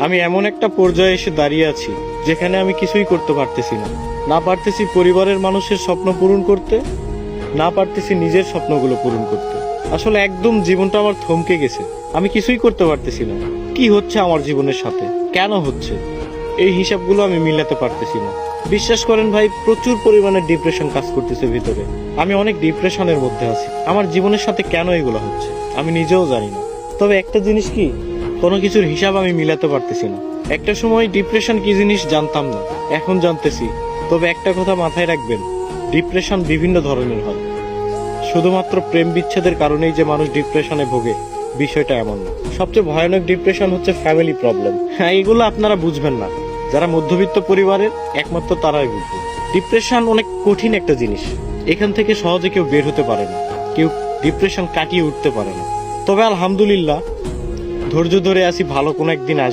আমি এমন একটা পর্যায়ে এসে দাঁড়িয়ে আছি যেখানে আমি কিছুই করতে পারতেছি না। না পারতেছি পরিবারের মানুষের স্বপ্ন পূরণ করতে, না পারতেছি নিজের স্বপ্নগুলো পূরণ করতে। আসলে একদম জীবনটা আমার থমকে গেছে। আমি কিছুই করতে পারতেছি না। কি হচ্ছে আমার জীবনের সাথে, কেন হচ্ছে, এই হিসাবগুলো আমি মিলাতে পারতেছি না। বিশ্বাস করেন ভাই, প্রচুর পরিমাণে ডিপ্রেশন কাজ করতেছে ভিতরে। আমি অনেক ডিপ্রেশনের মধ্যে আছি। আমার জীবনের সাথে কেন এগুলো হচ্ছে আমি নিজেও জানি না। তবে একটা জিনিস কি, কোনো কিছুর হিসাব আমি মিলাতে পারতেছি না। একটা সময় ডিপ্রেশন কি জিনিস জানতাম না, এখন জানতেছি। তবে একটা কথা মাথায় রাখবেন, ডিপ্রেশন বিভিন্ন ধরনের হয়। শুধুমাত্র প্রেম বিচ্ছেদের কারণেই যে মানুষ ডিপ্রেশনে ভোগে, বিষয়টা এমন না। সবচেয়ে ভয়ানক ডিপ্রেশন হচ্ছে ফ্যামিলি প্রবলেম। হ্যাঁ, এগুলো আপনারা বুঝবেন না। যারা মধ্যবিত্ত পরিবারের, একমাত্র তারাই বুঝবে। ডিপ্রেশন অনেক কঠিন একটা জিনিস। এখান থেকে সহজে কেউ বের হতে পারে না, কেউ ডিপ্রেশন কাটিয়ে উঠতে পারে না। তবে আলহামদুলিল্লাহ, ধৈর্য ধরে আছি, ভালো কোনো একদিন আসবে।